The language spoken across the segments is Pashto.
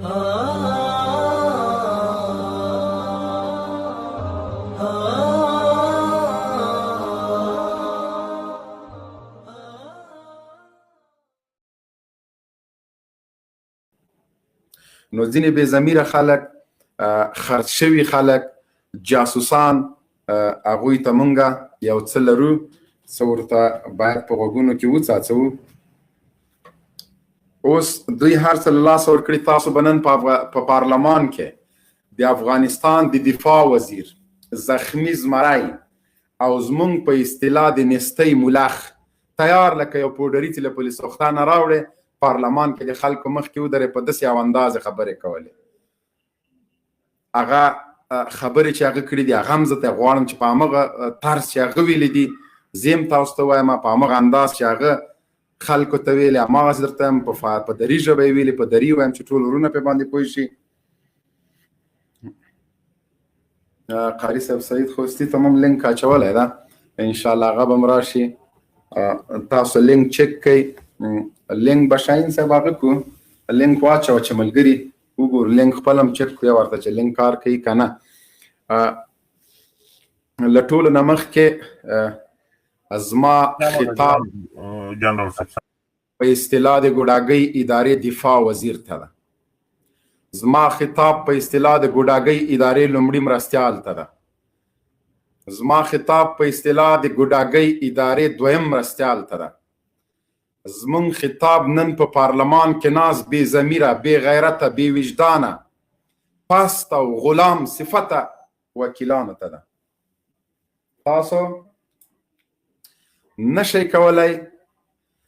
نو ځینې بې ضمیره خلک، خرڅ شوي خلک، جاسوسان، هغوی ته مونږ یو څه لرو څه ورته باید په غوږونو کې وڅاڅوو. اوس دوی هر څه له لاسه ورکړي. تاسو به نن په پارلمان کې د افغانستان د دفاع وزیر زخمی زمری او زمونږ په اصطلاح د نستۍ ملخ تیار لکه یو پوډري چې له پولیس روختانه راوړې پارلمان کې د خلکو مخ کې ودرې په داسې یو اندازې خبرې کولې. هغه خبرې چې هغه کړي دي هغه هم زه ته غواړم چې په همغه طرز چې هغه ویلي دي زه هم تاسو ته وایم، په همغه انداز چې هغه خلکو ته ویلې هماغسې درته هم په دري ژبه یې ویلې، په دري وایم چې ټول ورونه پرې باندې پوه شي. قاري صاحب سعید خوستي ته هم لینک اچولی ده، انشاءالله هغه به م راشي. تاسو لینک چک کئ، لینک به شاهین صاحب هغه کړو، لینک واچوه چې ملګري وګورو، لینک خپل هم چک کړو ورته چې لینک کار کوي که نه. له ټولو نه مخکې زما خطاب په اصطلاح د ګوډاګۍ ادارې دفاع وزیر ته ده. زما خطاب په اصطلاح د ګوډاګۍ ادارې لومړي مرستیال ته ده. زما خطاب په اصطلاح د ګوډاګۍ ادارې دویم مرستیال ته ده. زمون خطاب نن په پارلمان کې ناز بې ضمیره، بې غیرته، بې وجدانه، پست او غلام صفته وکیلانو ته ده. تاسو نشئ کولی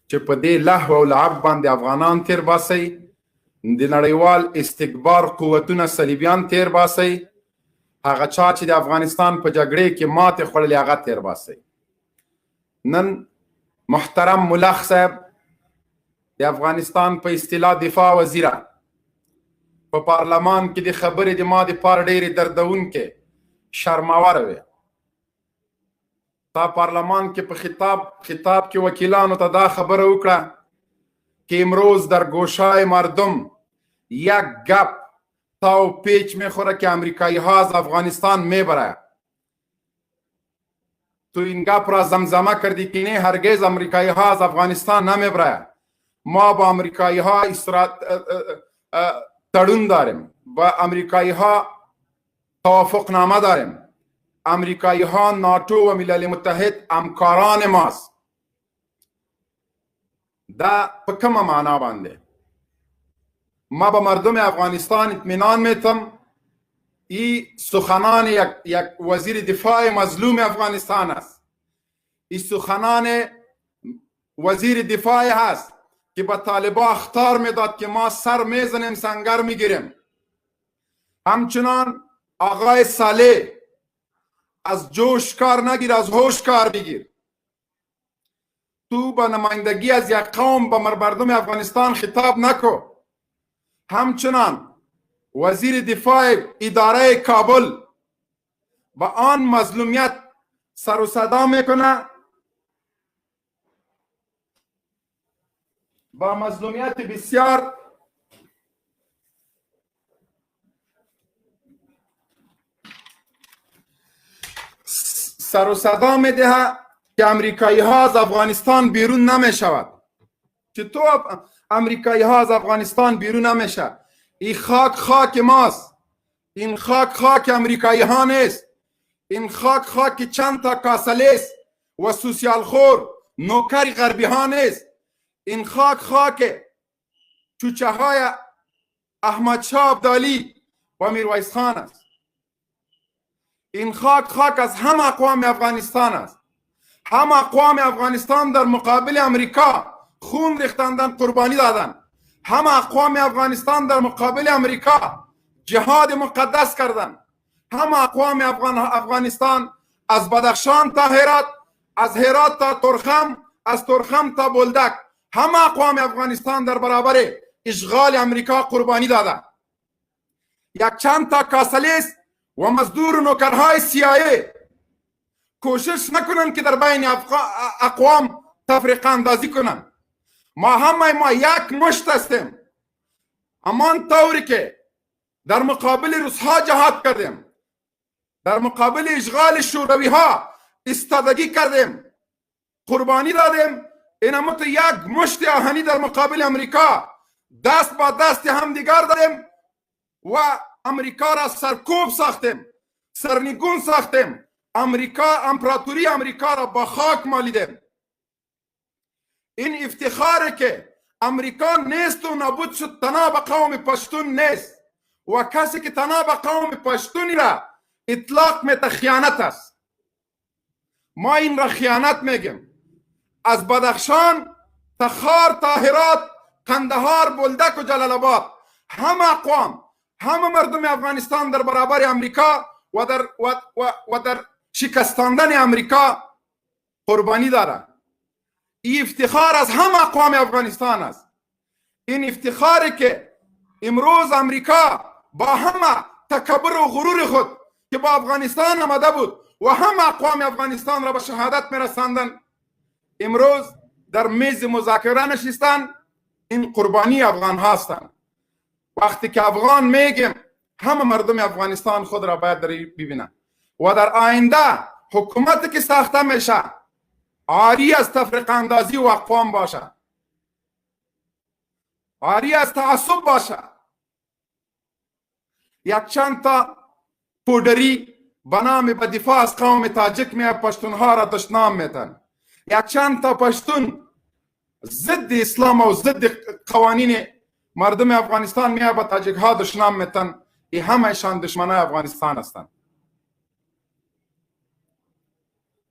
چې په دې لهو او لعب باندې افغانان تیر باسئ، د نړیوال استکبار قوتونه صلیبیان تیر باسئ، هغه چا چې د افغانستان په جګړې کې ماتې خوړلې هغه تیر باسئ. نن محترم ملخ صاحب د افغانستان په اصطلاح دفاع وزیره په پارلمان کې د خبرې د ما دپاره ډېرې دردونکې شرماوره وې. تا پارلمان کې په خطاب کې وکیلانو ته دا خبره وکړه که امروز در گوشای مردم یک گپ تا و پیچ میخوره که امریکایی ها از افغانستان میبره. تو این گپ را زمزمه کردی که نه هرگز امریکایی ها از افغانستان نمیبره. ما با امریکایی ها تړون داریم، با امریکایی ها توافق نامه داریم. امریکایی ها ناتو و ملل متحد همکاران ماست. دا په کومه معنا باندې ما به مردم افغانستان اطمینان میتم این سخنان یک وزیر دفاع مظلوم افغانستان است. این سخنان وزیر دفاع هست که به طالبا اخطار میداد که ما سر میزنیم سنگر میگیریم. همچنان آقای صالح از جوش کار نگیر، از هوش کار بگیر. تو به نمایندگی از یک قوم به مردم افغانستان خطاب نکو. همچنان وزیر دفاع اداره کابل با آن مظلومیت سر و صدا میکنه، با مظلومیت بسیار سر و صدا میده که امریکایی ها از افغانستان بیرون نمی شود. چطور امریکایی ها از افغانستان بیرون نمیشه؟ این خاک خاک ماست. این خاک خاک امریکایی ها نیست. این خاک خاک چند تا کاسلیس و سوسیال خور نوکر غربی ها نیست. این خاک خاک چوچه های احمد شاه ابدالی و میرویس خان است. این خاک خاک از همه اقوام افغانستان است. همه اقوام افغانستان در مقابل امریکا خون ریختندن، قربانی دادن. همه اقوام افغانستان در مقابل امریکا جهاد مقدس کردن. همه اقوام افغانستان از بدخشان تا هرات، از هرات تا ترخم، از ترخم تا بولدک، همه اقوام افغانستان در برابر اشغال امریکا قربانی دادن. یک چند تا کاسلیس و مزدور نوکرهای CIA کوشش نکنن که در بین اقوام تفریق اندازی کنن. ما همه یک مشت هستیم. امان طوری که در مقابل روسها جهاد کردیم، در مقابل اشغال شوروی ها ایستادگی کردیم، قربانی دادیم. اینمت یک مشت آهنی در مقابل امریکا دست با دست همدیگر دادیم و امریکا را سرکوب ساختیم، سرنگون ساختیم. امپراتوری امریکا را با خاک مالیدیم. این افتخاره که امریکا نیست و نابود شد تنها به قوم پشتون نیست و کسی که تنها به قوم پشتونی را اطلاق میته خیانت است. ما این را خیانت میگیم. از بدخشان تخار تا هرات، قندهار، بلدک و جلال آباد همه اقوام، همه مردم افغانستان در برابر امریکا و در شکستاندن امریکا قربانی داره. این افتخار از همه اقوام افغانستان است. این افتخاری که امروز امریکا با همه تکبر و غرور خود که با افغانستان آمده بود و همه اقوام افغانستان را به شهادت میرساندن، امروز در میز مذاکره نشستن. این قربانی افغان هستند. وقتی که افغان میگیم همه مردم افغانستان خود را باید ببینن و در آینده حکومتی که ساخته میشه عاری از تفرقه اندازی و اقوام باشه، عاری از تعصب باشه. یک چند تا پودری به نام به دفاع از قوم تاجک می پشتونها را دشنام میتن. یک چند تا پشتون ضد اسلام و ضد قوانین مردم افغانستان می به تاجک ها دشنام میتن. این همهشان دشمنای افغانستان هستند.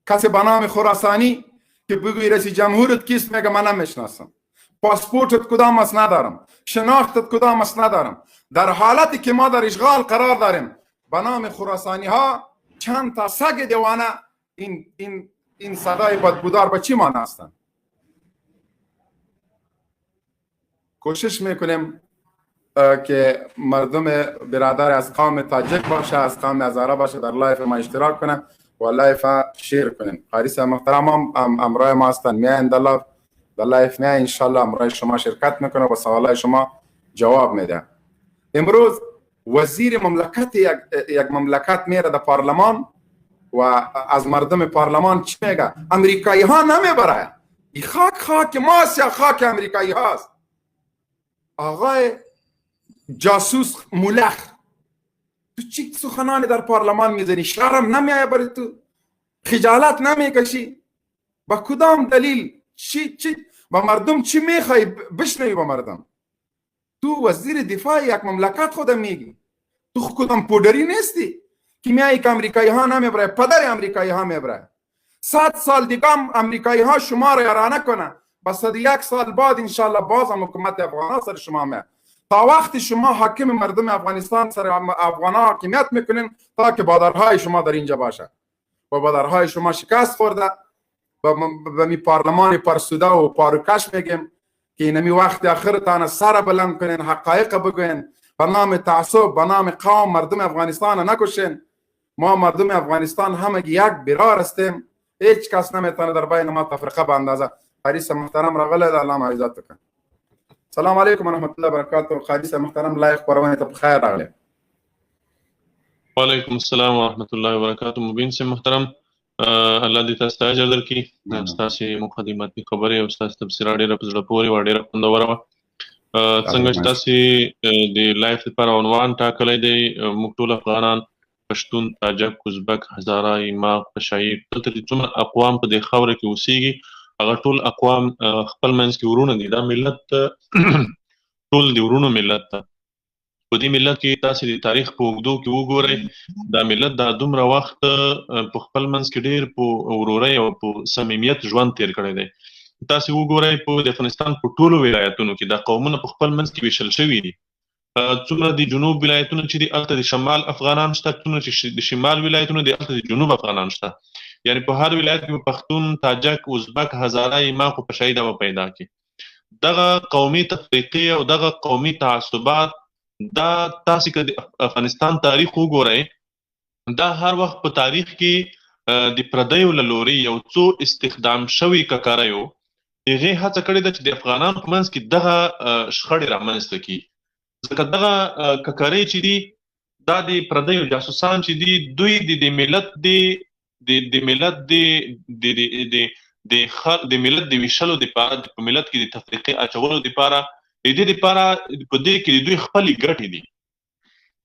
کسی به نام خراسانی که بگوی رئیس جمهورت کیست میگه من نمیشناسم، پاسپورتت کدام است ندارم، شناختت کدام است ندارم. در حالتی که ما در اشغال قرار داریم به نام خراسانی ها چند تا سگ دیوانه این صدای بدبودار به چی معنی هستند؟ کوشش میکنیم که مردم برادر از قوم تاجک باشه، از قوم هزاره باشه، در لایف ما اشتراک کنه و لایف شیر کنیم. قاریس محترم هم امرای ما هستن، میاین در لایف میاین، انشالله امرای شما شرکت میکنه و سوالای شما جواب میده. امروز وزیر مملکت یک مملکت میره در پارلمان و از مردم پارلمان چی میگه؟ امریکایی ها نمیبره، این خاک ماست یا خاک امریکایی هاست. آقای جاسوس ملخ، تو چی سخنانی در پارلمان میزنی؟ شرم نمیایه برای تو؟ خجالت نمیکشی؟ با کدام دلیل؟ چی با مردم چی میخوای بشنوی؟ با مردم تو وزیر دفاع یک مملکت خود میگی؟ تو کدام پودری نیستی که میایی که امریکایی ها نمیبره؟ پدر امریکایی ها میبره. 100 سال دیگه امریکایی ها شما رو یارانه کنه، با 101 سال بعد انشالله باز هم حکومت افغان ها سر شما میاد. تا وقتی شما حاکم مردم افغانستان سر افغان ها حاکمیت میکنین تا که بادرهای شما در اینجا باشه و بادرهای شما شکست خورده. به می پارلمان پرسوده و پاروکش میگیم که اینمی وقت آخرتان سر بلند کنین، حقایق بگوین، به نام تعصب به نام قوم مردم افغانستان نکشین. ما مردم افغانستان همه یک برار هستیم، هیچ کس نمیتونه در بین ما تفرقه باندازه. قاریس محترم راغله، الله عزت بکن. سلام علیکم و رحمت الله و برکاته. قاریس محترم لایق پروانه ته بخیر راغله. وعلیکم السلام و رحمت الله و برکاته. مبین سي محترم، الله دې تاسو ته اجر درکړي. ستاسو مقدماتي خبرې او ستاسو تبصره ډېره په زړه پورې وه، ډېره خوندوره وه. څنګه چې تاسو د لایف لپاره عنوان ټاکلی دی، موږ ټول افغانان، پښتون، تاجک، ازبک، هزاره، ایماق، پشاهي، دلته چې څومره اقوام په دې خاوره کې اوسېږي هغه ټول اقوام خپل منځ کې ورونه دي. دا ملت ټول د ورونو ملت ده. په دې ملت کې تاسو د تاریخ په اوږدو کې وګورئ، دا ملت دا دومره وخت په خپل منځ کې ډېر په ورورۍ او په صمیمیت ژوند تیر کړی دی. تاسو وګورئ په د افغانستان په ټولو ولایتونو کې دا قومونه په خپل منځ کې ویشل شوي دي. څومره د جنوب ولایتونه چې دي هلته د شمال افغانان شته، څومره چې د شمال ولایتونه دي هلته د جنوب افغانان شته. یعنې په هر ولایت کې پښتون، تاجک، ازبک، هزاره، ایماق او پشاهي دا به پیدا کړي. دغه قومي تفریقې او دغه قومي تعصبات دا تاسو که د افغانستان تاریخ وګورئ، دا هر وخت په تاریخ کې د پردیو له لوري یو څو استخدام شوي ککریو هغې هڅه کړې ده چې د افغانانو په منځ کې دغه شخړې رامنځته کړي. ځکه دغه ککرۍ چې دي دا د پردیو جاسوسان چې دي دوی د ملت د ملت د ملت د ویشلو دپاره په ملت کې د تفریقې اچولو دپاره د دې دپاره په دې کې د دوی خپلې ګټې دي.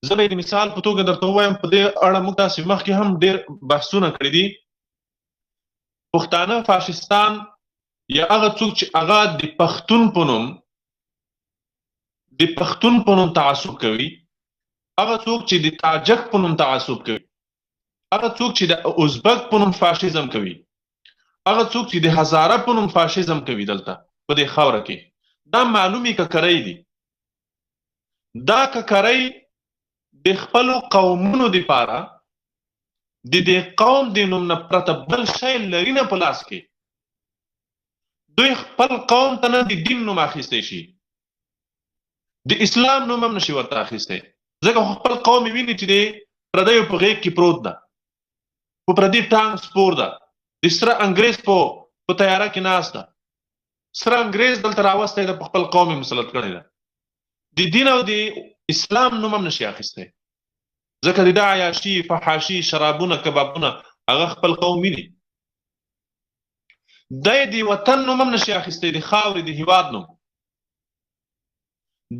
زه به د مثال په توګه درته ووایم په دې اړه موږ تاسې مخکې هم ډېر بحثونه کړي دي. پښتانه فاشستان یا هغه څوک چې هغه د پښتون په نوم تعصب کوي، هغه څوک چې د تاجک په نوم تعصب کوي، هغه څوک چې د ازبک په نوم فاشیزم کوي، هغه څوک چې د هزاره په نوم فاشیزم کوي دلته په دې خاوره کې، دا معلومي ککرۍ دي. دا ککرۍ د خپلو قومونو دپاره د دې قوم د نوم نه پرته بل شی لري نه په لاس کې. دوی خپل قوم ته نه د دین نوم اخیستی شي، د اسلام نوم هم نشي ورته اخیستی، ځکه خپل قوم یې ویني چې د پردیو په غېږ کې پروت ده، په پردي ټانک سپور ده، د سره انګریز په تیاره کې ناست ده، سره انګریز دلته راوستی ده، په خپل قوم یې مسلط کړی ده. د دین او د اسلام نوم هم نشي اخیستی، ځکه د دا عیاشي فحاشي شرابونه کبابونه هغه خپل قوم ویني. دی د وطن نوم هم نشي اخیستی، د خاورې د هیواد نوم،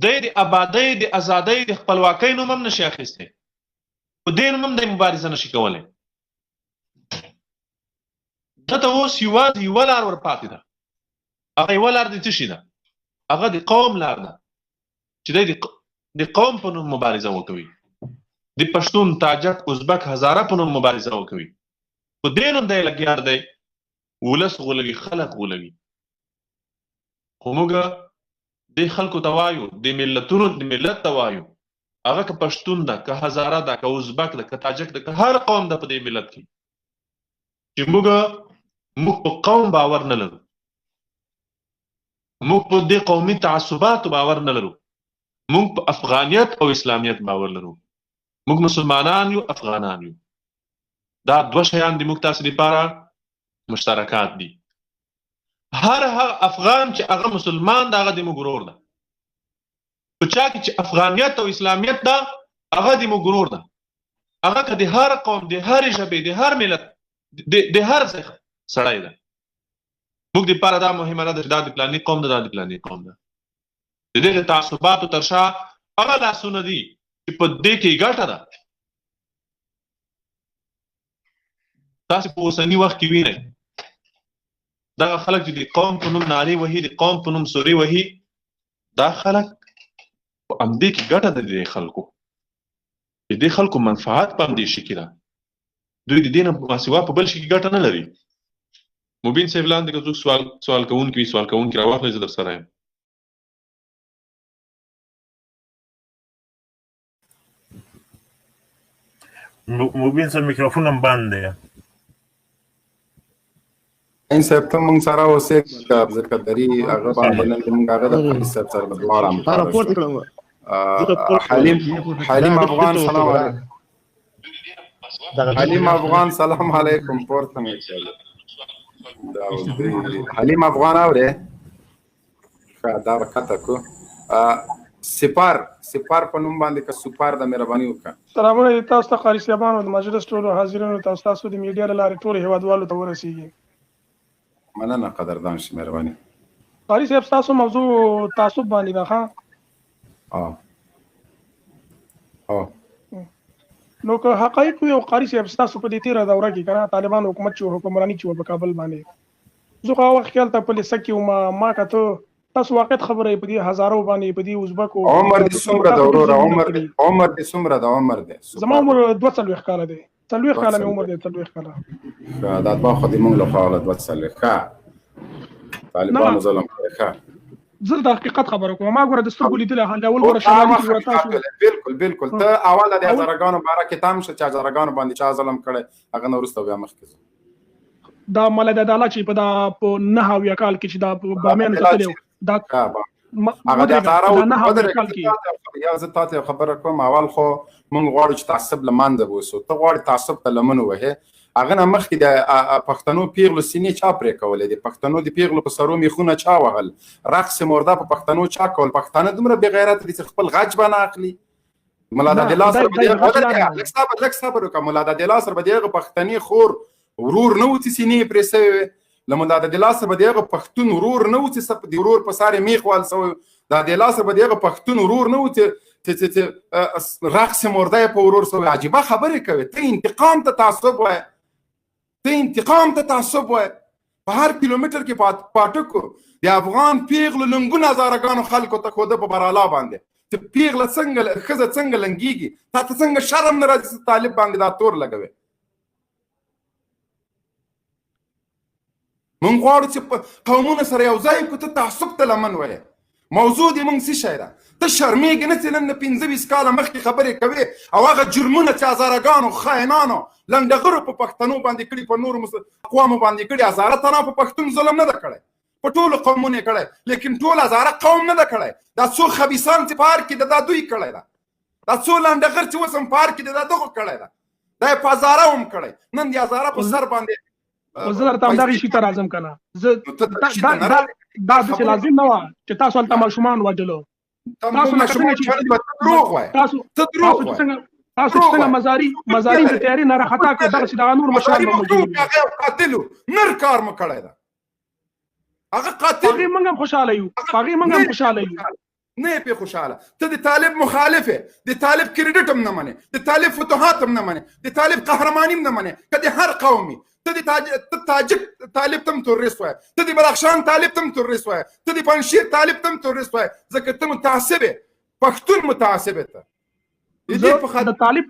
دی د آبادۍ د ازادۍ د خپلواکۍ نوم هم نشي اخیستی، په دې نوم هم دی مبارزه نشي کولی. دته اوس یوازې یوه لار ورپاتې ده، هغه یوه لار د څه شي ده؟ هغه د قوم لار ده چې دی د قوم په نوم مبارزه وکوي، د پښتون، تاجک، ازبک، هزاره په نوم مبارزه وکوي. په دې نوم دی لګیار دی، ولس غولوي، خلک غولوي. خو موږ دې خلکو ته وایو، د ملت ته وایو، هغه که پښتون ده، که هزاره ده، که ازبک ده، که تاجک ده، که هر قوم ده په دې ملت کې، چې موږ په قوم باور نه لرو، موږ په دې قومي تعصباتو باور نه لرو، موږ په افغانیت او اسلامیت باور لرو، موږ مسلمانان یو، افغانان یو. دا دوه شیان د موږ تاسې لپاره مشترکات دي. هر هغه افغان چې هغه مسلمان ده هغه د موږ ورور ده. په چا کې چې افغانیت او اسلامیت ده هغه د موږ ورور ده. هغه که د هر قوم، د هر ژبې، د هر ملت، د هر ځای سړی ده. موږ دپاره دا مهمه نه ده چې دا د فلاني قوم ده، دا د فلاني قوم ده. د دغې تعصباتو تر شا هغه لاسونه دي چې په دې کې ګټه ده. تاسې په اوسني وخت کې وینئ دغه خلک چې د قوم په نوم نارې وهي، د قوم په نوم سورې وهي، دا خلک په همدې کې ګټه ده. د دې خلکو منفعت په همدې شي کې ده. دوی د دې نه ماسوا په بل شي کې ګټه نه لري. مبین صاحب لاندې که څوک سوال کوونکی وي، سوال کوونکی راواخلئ، زه در سره یم. مبین صاحب میکروفون هم بند دی. این صاحب ته موږ سره اوسې ځکه دري هغه باندې نن موږ هغه د پولیس صاحب سره دواړه راپورټ کړم. حلیم افغان سلام علیکم. حلیم افغان سلام علیکم. پورته مې حلیم افغان اورې دا وکړه کو سپار په نوم باندې که سپار د مهرباني وکړه. سلامونه تاسو ته قاری صاحبانو، د مجلس ټولو حاضرینو، تاسو د میډیا له لارې ټول هیوادوالو ته ورسیږي. مننه قدردان شي، مهرباني. قاری صاحب تاسو موضوع تعصب باندې ده ښه؟ نو که حقایق وي او قاری صاحب تاسو په دې تیره دوره کې کنه طالبان حکومت چې حکمرانی چې په کابل باندې زه خو وخت خیال ته پولیس کې ما کته تاسو واقعیت خبره په دې هزارو باندې په دې ازبکو عمر دې څومره ده ورور؟ عمر دې څومره ده؟ عمر دې زما عمر 42 کاله دی. 40 کاله مې عمر دی. 40 کاله دا په خو دې موږ له خاله 42 ښه طالبانو ظلم کوي. ښه زه د حقیقت خبره کوم. ما ګوره د سترګو لیدل هغه ول ګوره شمالي کې تاسو بالکل ته اواله د هزارګانو باره کې تام شه چې هزارګانو باندې چا ظلم کړي هغه نو ورسته بیا مخکې دا مله د عدالت چې په دا په 9 کال کې چې دا بامیان ته تلو دا هغه د هزارو بدر کې یا زه تاسو خبره کوم. اول خو مونږ غواړو چې تعصب لمانځه ووسو. ته غواړې تعصب ته لمن ووهې هغه نه مخکې د پښتنو پیغلو سینې چا پرې کولې د پښتنو د پیغلو په سرو میخونه چا وهل رقص مرده په پښتنو چا کول پښتانه دومره بې غیرته دي چې خپل غچ به نه اخلي ملا دادالله سره به دې لږ صبر وکړه ملا دادالله سره به د هغه پښتني خور ورور نه و چې سینې پرې سوی وې له ملا دادالله سره به د هغه پښتون ورور نه و چې د ورور په سارې میخ وال سوی دادالله سره به د هغه پښتون ورور نه و چې رقص مرده یې په ورور سوی عجیبه خبرې کوي ته انتقام ته تعصب وایې ته انتقام ته تعصب وایې په هر کیلومتر کې پاټکو د افغان پیغلو لنګونه هزارګانو خلکو ته خوده په برالا باندې چې پیغله څنګه ښځه څنګه لنګېږي تا ته څنګه شرم نه راځي چې طالب باندې دا تور لګوي مونږ غواړو چې قومونه سره یو ځای کړو ته تعصب ته لمن وایې موضوع دې مونږ څه شی ده ته شرمېږې نه چې نن 15 کاله مخکې خبرې کوې او هغه جرمونه چې هزارګانو خاینانو لنډغرو په پښتنو باندې کړي په نورو اقوامو باندې کړي هزاره تنه په پښتون ظلم نه ده کړی په ټولو قومونو یې کړی لیکن ټول هزاره قوم نه ده کړی دا څو خبیثان چې په هر کې د دا دوی کړی ده دا څو لنډغر چې اوس هم په هر کې د دا دغو کړی ده دا یې په هزاره هم کړی نن د هزاره په سر باندې زه درته همدغې شي ته راځم که نه دا داسې لازم نه وه چې تاسو هلته ماشومان وژلو تاسو چې څنګه مزاري د تیاري نه راخطا کړه دغسې دغه نور مشران به موجود قاتلو نر کار مو کړی ده هغه قاتل هغې موږ هم خوشحاله یو نه یې پې خوشحاله ته د طالب مخالف یې د طالب کریډټ هم نه منې د طالب فتوحات هم نه منې د طالب قهرماني هم نه منې که د هر قومي ته د تاجک طالب تم تورست وای ته د بدخشان طالب تم تورست وای ته د پنجشیر طالب تم تورست وای ځکه ته متعصب یې پښتون متعصب ته د طالب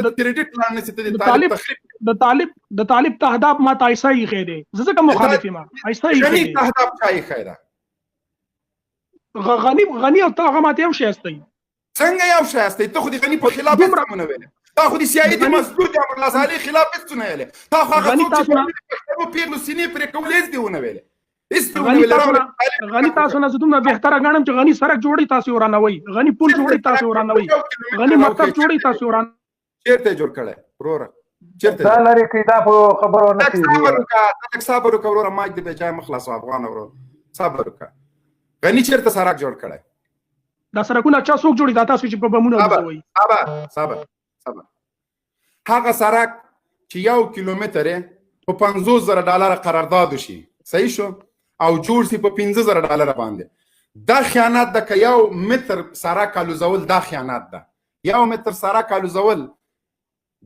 د کریډټ لاندې چې ته د طالب تخریب د طالب تهداب ما ته ایسا یې خې دی زه ځکه مخالف یم ایسا یې غني تهداب چا یې خې ده غني او ته هغه ماته یو شی استی څنګه یو شی استی ته خو د غني په خلاف څه ویل تا خو د سیاید مسعود امر الله صالح خلاف څه نه ویل تا خو هغه څه پیغلو سینې پرې کولې دي ونه ویل غني تاسو نه زدوم بهتره غنم چې غني سړک جوړي تاسو ورانوي غني پل جوړي تاسو ورانوي غني مکتب جوړي تاسو وران چیرته جوړ کړه پرور چیرته دا لري کې دا په خبرو نه کیږي صبر وکړه ورور ما دې به جای مخلص افغان ورور صبر وکړه غني چیرته سړک جوړ کړه دا سړکونه چا څوک جوړي دا تاسو چې په بمونه وایي صبر هغه سړک چې 1 کیلومتر په $50,000 قرارداد شي صحیح شو او جوړ سي په $15,000 باندې دا خیانت ده که 1 متر سړک الوزول دا خیانت ده 1 متر سړک الوزول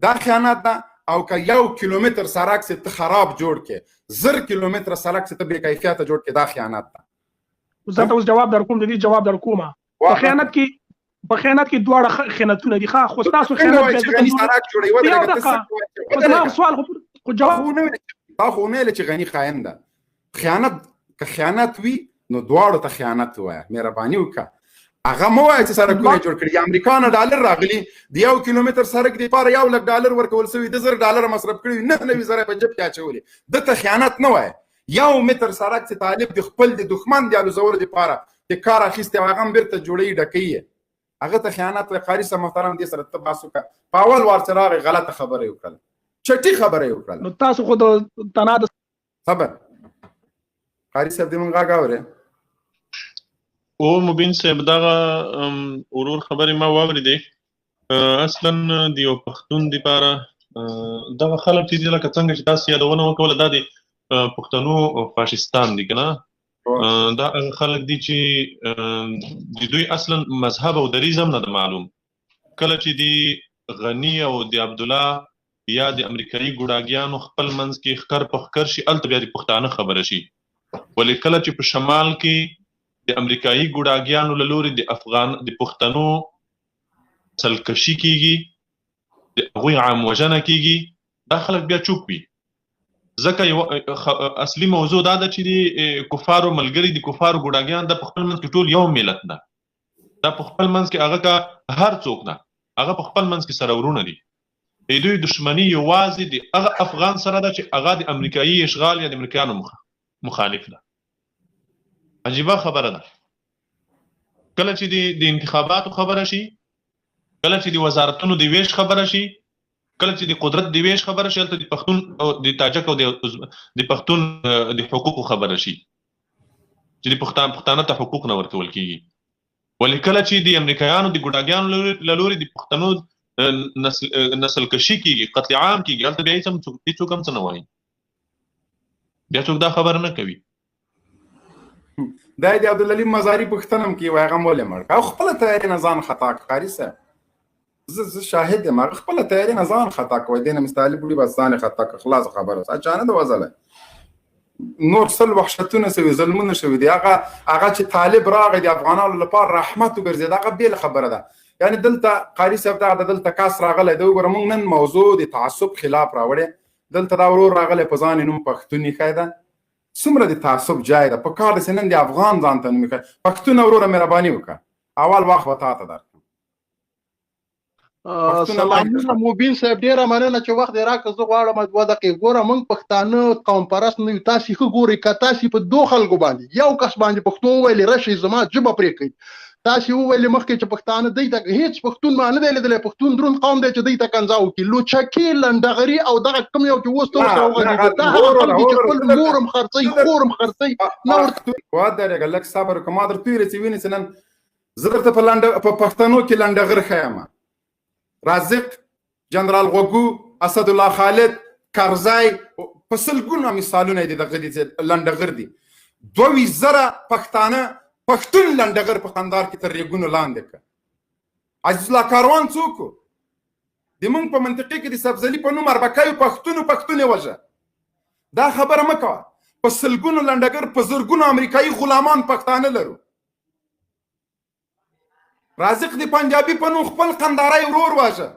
دا خیانت ده او که 1 کیلومتر سړک څه خراب جوړ کې 0 کیلومتر سړک څه بے کیفیت جوړ کې دا خیانت ده زه ته اوس جواب در کوم د دې جواب در کوم په خیانت کې دواړه خیانتونه دي ښه خو تاسو خیانت غني سړک جوړوي ودرګه سوال خو جواب خو نه لچې غني خاين ده خیانت که خیانت وي نو دواړو ته خیانت وایه مهرباني وکړه هغه مو وایه چې سړکونه جوړ کړي د امریکا نه ډالر راغلي د 1 کیلومتر سړک دپاره $1,00,000 ورکول سوي $10,000 مصرف کړي 9,000 په جب کې اچولي دته خیانت نه وایه 1 متر سړک چې طالب د خپل د دښمن د الوزولو دپاره د کار اخیستی هغه هم بیرته جوړوي ډکوي هغه ته خیانت وایي قاري صاحب محترم دې سره ته بحث وکړه په اول وار چې راغی غلطه خبره یې وکړله چټي خبره یې وکړله نو تاسو خو د تناد صبر قاري صاحب دې مونږ غږ اورې او مبین صاحب دغه ورور خبرې ما واورېدې اصلا د یو پښتون دپاره دغه خلک چې دي لکه څنګه چې تاسو یادونه وکوله دا د پښتنو فاشستان دي که نه دا خلک دي چې د دوی اصلا مذهب او دریزم نه ده معلوم کله چې د غني او د عبدالله یا د امریکایي ګوډاګیانو خپل منځ کې ښکر په ښکر شي هلته بیا د پښتانه خبره شي ولې کله چې په شمال کې د امریکایي ګوډاګیانو له لورې د پښتنو سلکشي کیږي د هغوی عام وژنه کیږي دا خلک بیا چوپ وي ځکه یو اصلي موضوع دا ده چې د کفارو ملګري د کفارو ګوډاګیان د په خپل منځ کې ټول یو ملت ده دا په خپل منځ کې هغه که هر څوک ده هغه په خپل منځ کې سره ورونه دي دوی دشمني یوازې د هغه افغان سره ده چې هغه د امریکایي اشغال یا د امریکایانو مخالف ده عجیبه خبره ده کله چې د انتخاباتو خبره شي کله چې د وزارتونو د ویش خبره شي کله چې د قدرت د ویش خبره شي هلته د پښتون او د تاجک او د پښتون د حقوقو خبره شي چې د پښتانه ته حقوق نه ورکول کیږي. ولې کله چې د امریکایانو د ګوډاګیانو له لوري د پښتنو نسل کشي کیږي، قتل عام کیږي، هلته بیا هیڅوک هم څه نه وایي، بیا څوک دا خبره نه کوي. دا د عبدالعلیم مزاري پوښتنه هم کوي، وایي هغه مولې مړ او خپله تیاري نه ځان خطا کړ. قاري صاحب زه شاهد یم، هغه خپله تیاري نه ځان خطا کوي، دې نه مستعلي بوډي بس ځان خطا کړ، خلاص خبره اچانه د وزله نور سل وحشتونه شوي، ظلمونه شوي دي. هغه چې طالب راغی د افغانانو لپاره رحمت وګرځېد، هغه بېله خبره ده. یعنې دلته قاري صاحب دلته کس راغلی دی، وګوره موږ نن موضوع د تعصب خلاف راوړې، دلته دا ورور راغلی په ځان یې نوم پښتون ایښی ده. څومره د تعصب جای ده، په کار داسې نن د افغان ځان ته نوم ایښی. پښتون وروره مهرباني وکړه، اول وخت به تا ته درکړم. سلامونه مبین صاحب، ډیره مننه چې وخت یې راکړ. زه غواړم 2 دقیقې. ګوره موږ پښتانه قوم پرست نه یو. تاسې ښه ګورئ که تاسې په 2 خلکو باندې یو کس باندې پښتو وویلې راشئ زما ژبه پرې کوي. تاسې وویلې مخکې چې پښتانه دی ته هېڅ پښتون ما نه دی لیدلی، پښتون دروند قوم دی چې دی ته کنځا وکړي. لوچکي، لنډغري او دغه کوم یو چې اوس ته ورسره وغږېږي، دا هغه خلک دي چې خپل مور هم خرڅوي، خور هم خرڅوي. نه ورته ودرېږه، لږ صبر وکړه. ما درته ویلې چې وینې چې نن زه درته په پښتنو کې لنډغر ښیم. رازق، جنرال غوګو، اسدالله خالد، کرزی، په سلګونه مثالونه دي دغه دي چې لنډغر دي. 2000 پښتانه پښتون لنډغر په قندار کې تر ریګونو لاندې کړ. عزیز الله کاروان څوک و؟ د موږ په منطقې کې د سبزلي په نوم اربکیو پښتون یې وژه. دا خبره مه کوه. په سلګونو لنډغر، په زرګونو امریکایي غلامان پښتانه لرو. رازق د پنجابي په نوم خپل قندارۍ ورور واژه.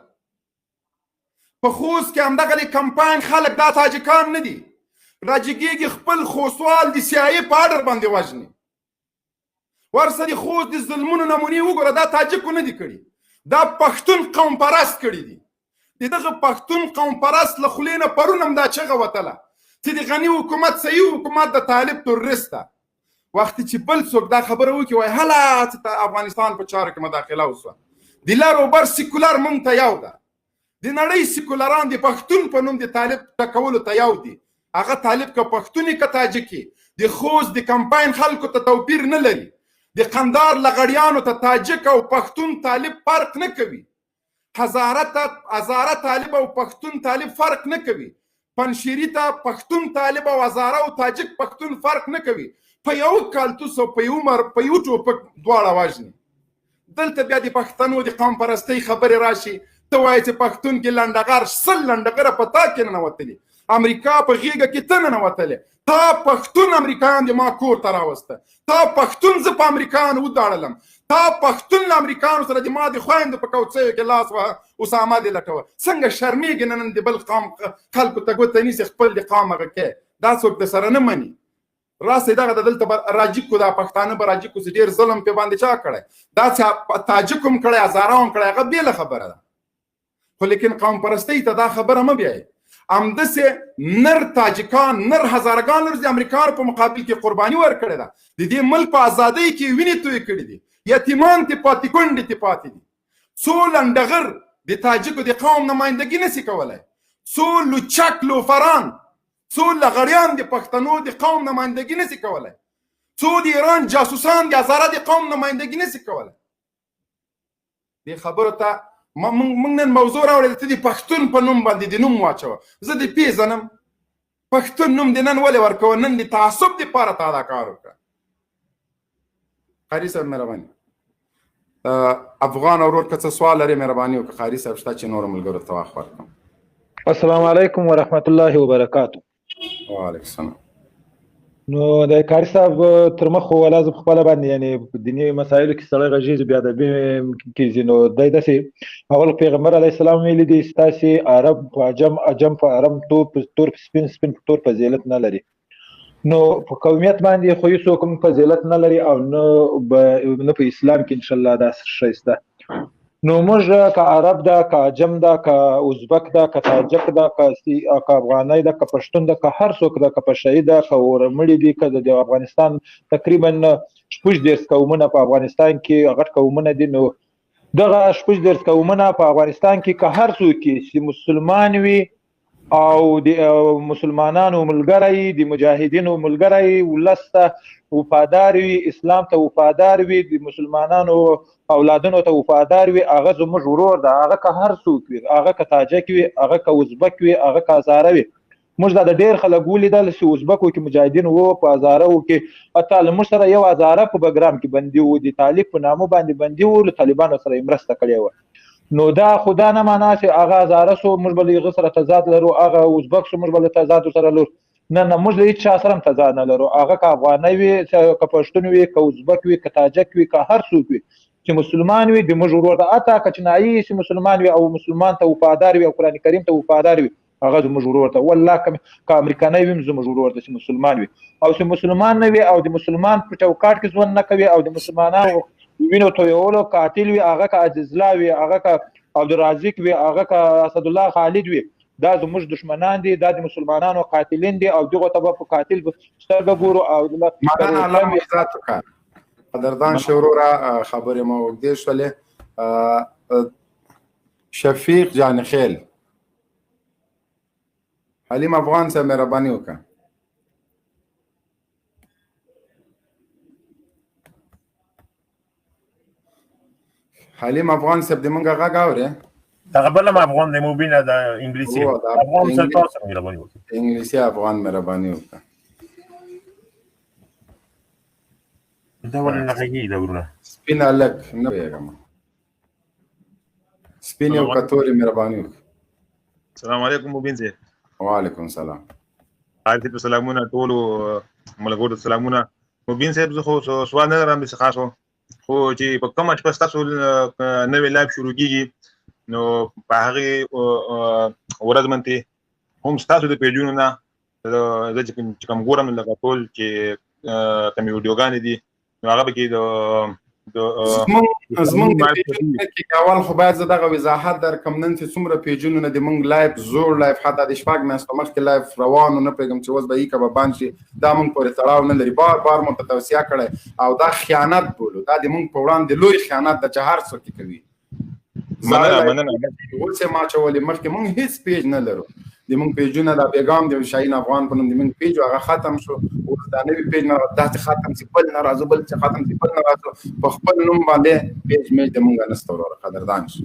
په خوست کې همدغه کمپاین خلک دا تاجکان نه دي، راجګېږي خپل خوستوال د CIA په اډر باندې وژني. ورسره خوست د ظلمونو نمونې وګوره، دا تاجکو نه دي کړي، دا پښتون قوم پرست کړي دي. د دغه پښتون قوم پرست له خولې نه پرون هم دا چغه وتله چې د غني حکومت صحیح حکومت د طالب تروریست ده. وخت چې بل څوک دا خبره وکړي وایي هله چې افغانستان په چارو کې مداخله وسوه. د لر او بر سیکولر موږ ته یو ده، د نړۍ سیکولران د پښتون په نوم د طالب ټکولو ته یو دي. هغه طالب که پښتون که تاجکي، د خوست د کمپاین خلکو ته توپیر نه لري. د قندار لغړیانو ته تاجک او پښتون طالب فرق نه کوي. هزاره طالب او پښتون طالب فرق نه کوي. پنشیری ته پښتون طالب او هزاره او تاجک پښتون فرق نه کوي. په یو کالتوس او په یو ټوپک دواړه وژني. دلته بیا د پښتنو د قوم پرستۍ خبرې راشي، ته وایې چې پښتون کې لنډغر 100 لنډغره په تا کې ننوتلي، امریکا په غېږه کې ته ننوتلې، تا پښتون امریکایان د ما کور ته راوسته، تا پښتون زه په امریکایانو وداړلم، تا پښتون له امریکایانو سره د ما د خویندو په کوڅیو کې لاس وهه، اسامه دې لټوه. څنګه شرمېږي نن د بل قوم خلکو ته ګوته نیسي، خپل د قوم هغه کې دا څوک د سره نه مني. راسې دغه د دلته راجیکو دا پښتانه به راجیکو چې ډېر ظلم پې باندې چا کړی، دا چې تاجک هم کړی، هزاره هم کړی، هغه بېله خبره ده. خو لیکن قوم پرستۍ ته دا خبره مه بیایي. همداسې نر تاجکان، نر هزارګان لري د امریکایانو په مقابل کې قرباني ورکړې ده. د دې ملک په ازادۍ کې وینې تویې کړي دي، یتیمان تې پاتې، کونډې تې پاتې دي. څو لنډغر د تاجکو د قوم نمایندګي نشي کولی، څو لوچک لوفران، څو لغړیان د پښتنو د قوم نمایندګي نشي کولی، څو د ایران جاسوسان د هزاره د قوم نمایندګي نشي کولی. دې خبرو ته موږ نن موضوع راوړې ته د پښتون په نوم باندې د نوم واچوه. زه دې پیژنم، پښتون نوم دې نن ولې ورکوه؟ نن د تعصب دپاره تا دا کار وکړه. قاري صاحب مهرباني، افغان ورور که څه سوال لري مهرباني وکړه. قاري صاحب شته چې نورو ملګرو ته وخت ورکړم. السلام علیکم ورحمت الله وبرکاتو. وعلیکم السلام. نو د کاري صاحب تر مخ خو لازم خپله باندې یعنې په دیني مسایلو کې سړی غږېږي، بیا ادبي کېږي. نو دی داسې اول پیغمبر علیه السلام ویلي دي ستاسې عرب په عجم، عجم په عرب، تور په سپین، سپین په تور فضیلت نه لري. نو په قومیت باندې خو هېڅوک هم فضیلت نه لري او نه په اسلام کې انشاءالله دا ښایسته. نو موږ که عرب ده، که عجم ده، که ازبک ده، که تاجک ده، که افغانی ده، که پښتون ده، که هر څوک ده، که پشهی ده، که ورمړي دي، که د افغانستان تقریبا 36 قومونه په افغانستان کې غټ قومونه دي. نو دغه شپږ دېرش قومونه په افغانستان کې که هر څوک چې مسلمان وي او د مسلمانانو ملګری د مجاهدینو ملګری ولس ته وفادار وي، اسلام ته وفادار وي، د مسلمانانو اولادونو ته وفادار وي، هغه زموږ ورور ده. هغه که هر څوک وي، هغه که تاجک وي، هغه که ازبک وي، هغه که هزاره وي. موږ دا د ډېر خلک ولیدل چې ازبکو کې مجاهدین وو، په هزارو کې حتی له موږ سره یو هزاره په بګرام کې بندي وو، د طالب په نامه باندې بندي وو، له طالبانو سره یې مرسته کړې وه. نو دا خدا نه معنا چې هغه هزاره سو موږ به له هغه سره تضاد لرو، هغه ازبک سو موږ به له تضاد سره لرو. نه موږ له هېڅ چا سره هم تضاد نه لرو. هغه که افغانی وي، که پښتون وي، که ازبک وي، که تاجک وي، که هر څوک وي چې مسلمان وي د موږ ورور ده. حتی که چینایي چې مسلمان وي او مسلمان ته وفادار وي او قرآن کریم ته وفادار وي، هغه زموږ ورور ته. والله که امریکانی وي زموږ ورور ده چې مسلمان وي. او چې مسلمان نه وي او د مسلمان په چوکاټ کې ژوند نه کوي او د مسلمانانو وینو تویولو قاتل وي، هغه که عزیز الله وي، هغه که عبدالرازق وي، هغه که اسد الله خالد وي، دا زموږ دشمنان دي، دا د مسلمانانو قاتلین دي او دغو ته به په قاتل سترګه ګورو. او مننه، الله مو عزت وکړه. قدردان شه وروره، خبرې مو اوږدې شولې. شفیق جانخیل، حلیم افغان صاحب مهرباني وکړه. حلیم افغان صاحب د مونږ غږ اورې؟ دغه بل هم افغان دی، مبین د انګلیسي افغان سره تاسو مهرباني وکړئ. انګلیسي افغان مهرباني وکړه. دا ولې نه غږیږي دا ورونه؟ سپین هلک نه پوهېږم، سپین یو کتورې مهرباني وکړه. السلام علیکم مبین صاحب. وعلیکم سلام. حالتي په سلامونه ټولو ملګرو ته سلامونه. مبین صاحب زه خو سوال نه لرم داسې خاص، خو چې په کومه شپه ستاسو نوې لایف شروع کېږي نو په هغې ورځ باندې هم ستاسو د پیجونو نه زه چې کوم ګورم لکه ټول چې کومې ویډیوګانې دي نو هغه پکې زمونږ د پیجونو کې اول خو باید زه دغه وضاحت درکړم نن چې څومره پیجونو نه د مونږ لایف زوړ لایف حتی د شپږ میاشتو مخکې لایف روان و، نه پوهېږم چې اوس به یې که به بند شي، دا مونږ پورې تړاو نه لري. بار مو ته توصیه کړی او دا خیانت بولو، دا د مونږ په وړاندې لوی خیانت ده چې هر څوک یې کوي. اوس یې ما اچولې مخکې مونږ هېڅ پیج نه لرو. د مونږ پیجونه دا پیغام د شاهین افغان په نوم د مونږ پیج هغه ختم شو. اوس دا نوي پیج نه داسې ختم چې بل نه راځو، بل چې ختم چې بل نه راځو، په خپل نوم باندې پیج میج د مونږ نسته وروره. قدردان شو.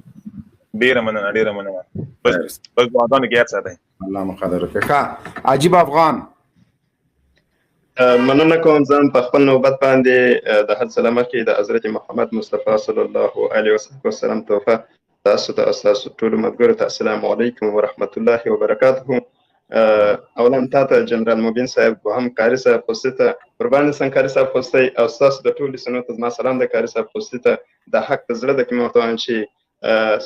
ډېره مننه، ډېره مننه. بس دعاګانو کې یاد ساتئ. الله مو قدر وکړي. ښه عجیب افغان، مننه کوم ځان په خپل نوبت باندې د هر څه مخکې د حضرت محمد مصطفی صلی الله علیه وسلم توفه تاسو ته تاسو ټول ملګرو ته السلام علیکم ورحمت الله وبرکاته. اولا تاسو جنرال مبین صاحب، دوهم کاری صاحب خوستی ته قربان سن کاری صاحب خوستی او تاسو د ټول سنت ما سلام د کاری صاحب خوستی ته د حق زړه د کوم وخت چې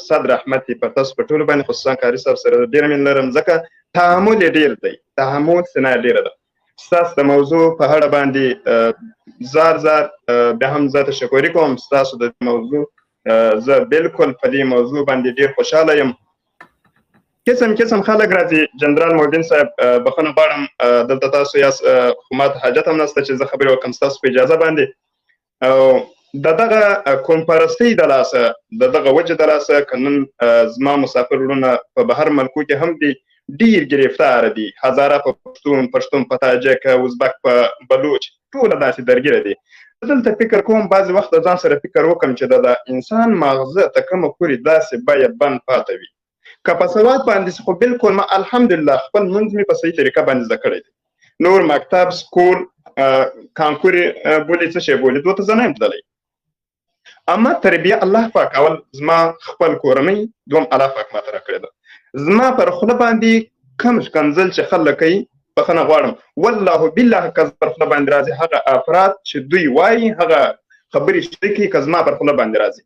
صد رحمت په تاسو په ټول باندې، خصوصا کاری صاحب سره ډیر من لرم ځکه تحمل ډیر دی، تحمل سنا ډیر ده. تاسو د موضوع په اړه باندې زار به هم زه تشکر کوم. تاسو د موضوع زه بالکل په دې موضوع باندې ډیر خوشاله یم. قسم خلک راځي. جنرال مبین صاحب بخښنه غواړم دلته تاسو یاست، خو ما ته حاجت هم نشته چې زه خبرې وکړم ستاسو په اجازه باندې. او د دغه کونپرستۍ د لاسه، د دغه وجې د لاسه که نن زما مسافر وروڼه په بهر ملکو کې هم دي ډیر ګرفتار دي، هزاره په پښتون په تاجک، ازبک په بلوچ، ټوله داسې درګیره دي. دلته فکر کوم بعضې وخت ځان سره فکر وکړم چې د انسان ماغزه ته کومه پورې داسې باید بند پاته وي. که په سواد باندې خو بالکل ما الحمدلله خپل منځ مې په صحیح طریقه باندې زده کړی دی. نور مکتب، سکول، کانکورې بولي، څه شی بولي، دوه ته زه نه یم تللی. اما تربیه الله پاک اول زما خپل کورنۍ، دوم الله پاک ماته راکړې ده. زما پر خوله باندې کم ښکنځل چې خلک کوي، بخښنه غواړم، والله بالله که پر خوله باندې راځي هغه افراد چې دوی وایي هغه خبرې چې کوي که زما پر خوله باندې راځي،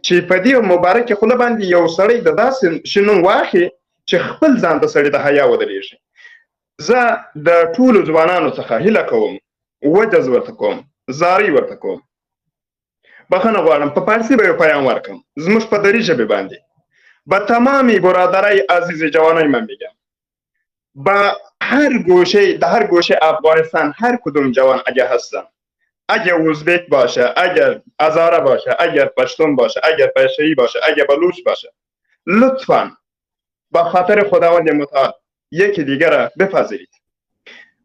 چې په دې مبارکې خوله باندې یو سړی د داسې شي نوم واخلي چې خپل ځان ته سړي د حیا ودرېږي. زه د ټولو ځوانانو څخه هیله کوم، وجز ورته کوم، زارۍ ورته کوم، بخښنه غواړم، په فارسي به یو پیام ورکړم زموږ په دری ژبې باندې. به تمامی برادرای عزیز جوانای من میگم، به هر گوشه افغانستان هر کدوم جوان اگه هستن اگر ازبک باشه، اگر هزاره باشه، اگر پشتون باشه، اگر پشه‌ای باشه، اگر بلوچ باشه، لطفاً با خاطر خداوند متعال یکی دیگر را بپذیرید.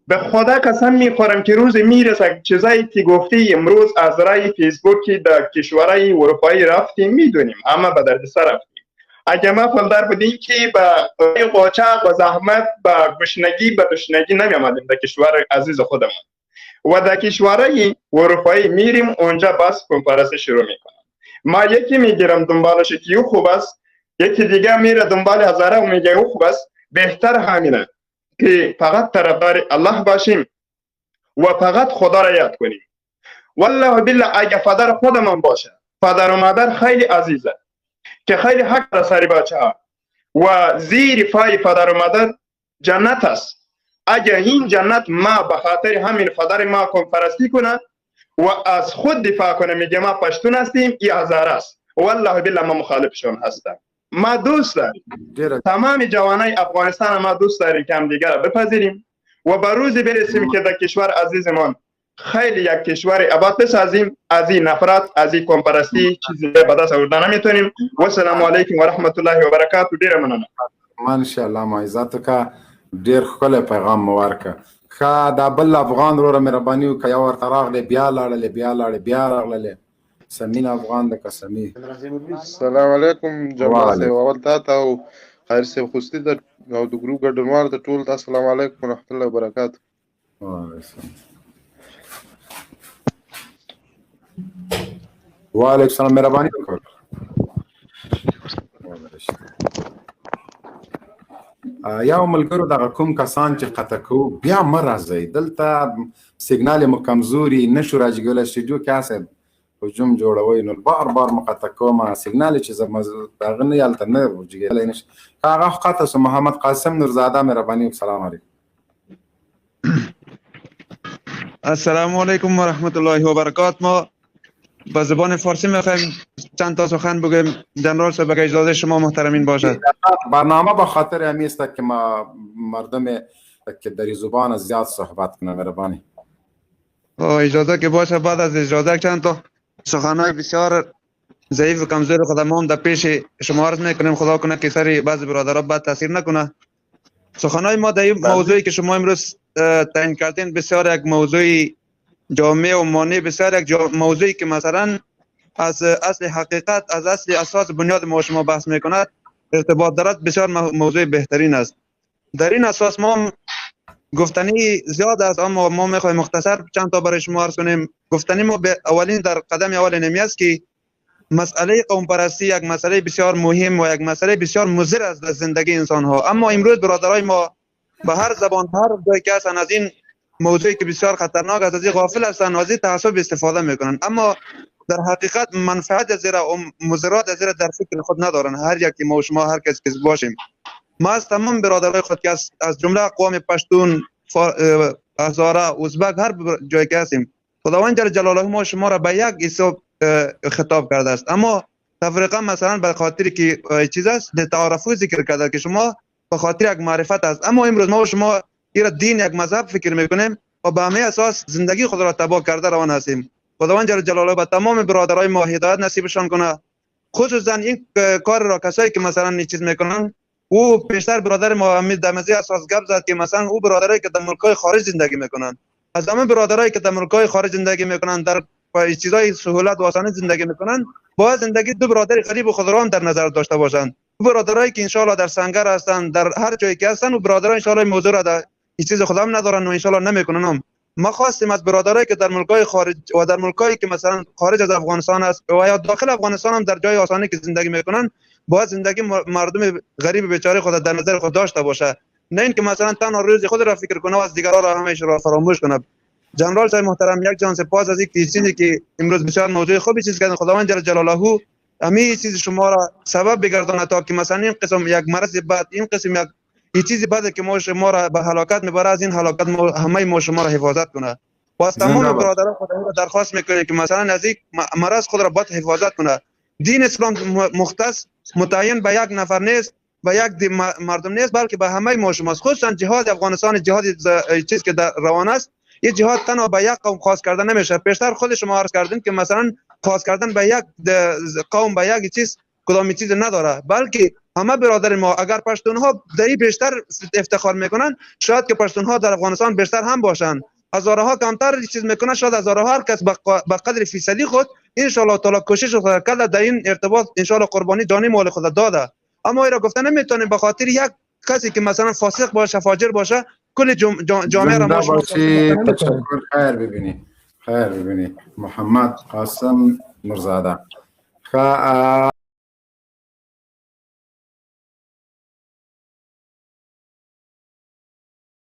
به خدا قسم میخورم که روز میرسه چیزایی که گفتی امروز از رای فیسبوکی در کشورهای اروپایی رفتیم میدونیم، اما به درد سر رفتیم. اگر ما پلدر بودیم که به قاچاق و زحمت به گشنگی به تشنگی نمیامدیم در کشور عزیز خودمون و در کشورهای اروپایی میریم اونجا بس کنفرانس شروع میکنم. ما یکی میگیرم دنبالش که او خوب است، یکی دیگه میره دنبال هزاره و میگه او خوب است. بهتر همینه که فقط طرفدار الله باشیم و فقط خدا را یاد کنیم. والله بالله اگه پدر خودمان باشه، پدر و مادر خیلی عزیزه که خیلی حق را سر بچه ها و زیر پای پدر و مادر جنت است. اگه این جنت ما به خاطر همین پدر ما کنفرستی کنه و از خود دفاع کنه میگه ما پشتون هستیم این هزاره است، والله بالله ما مخالفشون هستم. ما دوست داریم تمام جوانای افغانستان ما دوست داریم که هم دیگر را بپذیریم و به روزی برسیم که در کشور عزیزمان خیلی یک کشور آباد بسازیم. از این نفرت، از این کمپرستی چیزی به دست آوردن نمیتونیم. و السلام علیکم و رحمت الله و برکاته. ډیر مننه. ماشاءالله معزتو کا ډیر ښکلی پیغام مو ورکړه. ښه دا بل افغان وروره مهرباني وکړه یو ورته راغلی بیا لاړلې بیا لاړې بیا راغللې سمین افغان د قسمي. السلام علیکم جمال صاحب، اول تاسو او خیر صاحب خوستي د او د ګروپ ګډونوال ته ټول السلام علیکم ورحمت الله وبرکاته. وعلیکم السلام مهرباني وکړه. یا ملګرو دغه کوم کسان چې قطع کوو بیا مه راځئ دلته سیګنال مو کمزوري نشو راجګولی سټوډیو کې هسئ هجوم جوړوئ نو بار بار مقطع کومه سیګنال چې هغه نه هلته نه جګېدلی نشي. هغه قطع سو محمد قاسم نورزاده مهرباني سلام علیکم. السلام علیکم و رحمت الله و برکاته. ما با زبان فارسی میخوایم چند تا سخن بگیم. جنرال صاحب اگه اجازه شما محترمین باشد. برنامه به خاطر همی است که ما مردم که در زبان زیاد صحبت کنه مهربانی. اجازه که باشه بعد از اجازه چند تا سخنهای بسیار ضعیف و کمزور خودمون در پیش شما عرض میکنیم. خدا کنه که سری بعضی برادرها بد تاثیر نکنه. سخنهای ما در این موضوعی که شما امروز تعیین کردین بسیار یک موضوعی جامع و مانع، بسیار یک موضوعی که مثلا از اصل حقیقت، از اصل اساس بنیاد ما شما بحث میکند ارتباط دارد، بسیار موضوع بهترین است. در این اساس ما گفتنی زیاد است اما ما میخوایم مختصر چند تا برای شما عرض کنیم. گفتنی ما به اولین در قدم اول نمی است که مسئله قوم پرستی یک مسئله بسیار مهم و یک مسئله بسیار مضر است در زندگی انسان ها. اما امروز برادرای ما به هر زبان هر جایی که هستند از این موضوعی که بسیار خطرناک است از این غافل هستند و از این تعصب استفاده میکنند، اما در حقیقت منفعت از زیرا و مضرات از زیرا در فکر خود ندارند. هر یکی ما و شما هر کس که باشیم، ما از تمام برادرای خود که از جمله اقوام پشتون، هزاره، ازبک، هر جایی که هستیم، خداوند جل جلاله ما شما را به یک حساب خطاب کرده است. اما تفریقا مثلا به خاطر که چیز است تعارفی ذکر کرده که شما به خاطر یک معرفت است. اما امروز ما و شما ایرا دین یک مذهب فکر میکنیم و به همه اساس زندگی خود را تباه کرده روان هستیم. خداوند جل جلاله به تمام برادرای ما هدایت نصیبشان کنه. خصوصا این کار را کسایی که مثلا این چیز میکنن، او پیشتر برادر ما امید دمزی اساس گپ زد که مثلا او برادرایی که در ملک‌های خارج زندگی میکنن، از همه برادرایی که در ملک‌های خارج زندگی میکنن، در چیزای سهولت و آسانی زندگی میکنن، باید زندگی دو برادر غریب و خودران در نظر داشته باشند. دو برادرایی که ان شاء الله در سنگر هستند، در هر جایی که هستند، و برادران ان شاء الله موضوع را در هیچ چیز خودم ندارن و ان شاء الله نمیکنن. ما خواستیم از برادرایی که در ملک‌های خارج و در ملک‌هایی که مثلا خارج از افغانستان است و یا داخل افغانستان هم در جای آسانی که زندگی میکنن، باید زندگی مردم غریب بیچاره خود در نظر خود داشته باشه، نه اینکه مثلا تنها روز خود را فکر کنه و از دیگران را همیشه را فراموش کنه. جنرال صاحب محترم، یک جان سپاس از این چیزی که امروز بسیار موضوع خوبی چیز کردن. خداوند جل جلاله همین چیز شما را سبب بگردانه تا که مثلا این قسم یک مرض بد، این قسم یک چیزی بده که ما شما را به هلاکت میبره، از این هلاکت همه ما شما را حفاظت کنه. و از تمام برادران خدا را درخواست میکنه که مثلا از این مرض خود را باید حفاظت کنه. دین اسلام مختص متعین به یک نفر نیست، به یک مردم نیست، بلکه به همه ما شماست. خصوصا جهاد افغانستان، جهاد چیز که در روان است، این جهاد تنها به یک قوم خاص کردن نمیشه. پیشتر خود شما عرض کردین که مثلا خاص کردن به یک قوم به یک چیز کدام چیز نداره، بلکه همه برادر ما اگر پشتون ها در این بیشتر افتخار میکنن، شاید که پشتون ها در افغانستان بیشتر هم باشن، هزاره ها کمتر چیز میکنن، شاید هزاره ها هر کس به قدر فیصدی خود ان شاء الله تعالی کوشش خود کرده در این ارتباط ان شاء الله قربانی جانی مال خود داده. اما اینا گفتن نمیتونیم به خاطر یک کسی که مثلا فاسق باشه فاجر باشه کل جامعه را ما تشکر. خیر ببینی محمد قاسم مرزاده.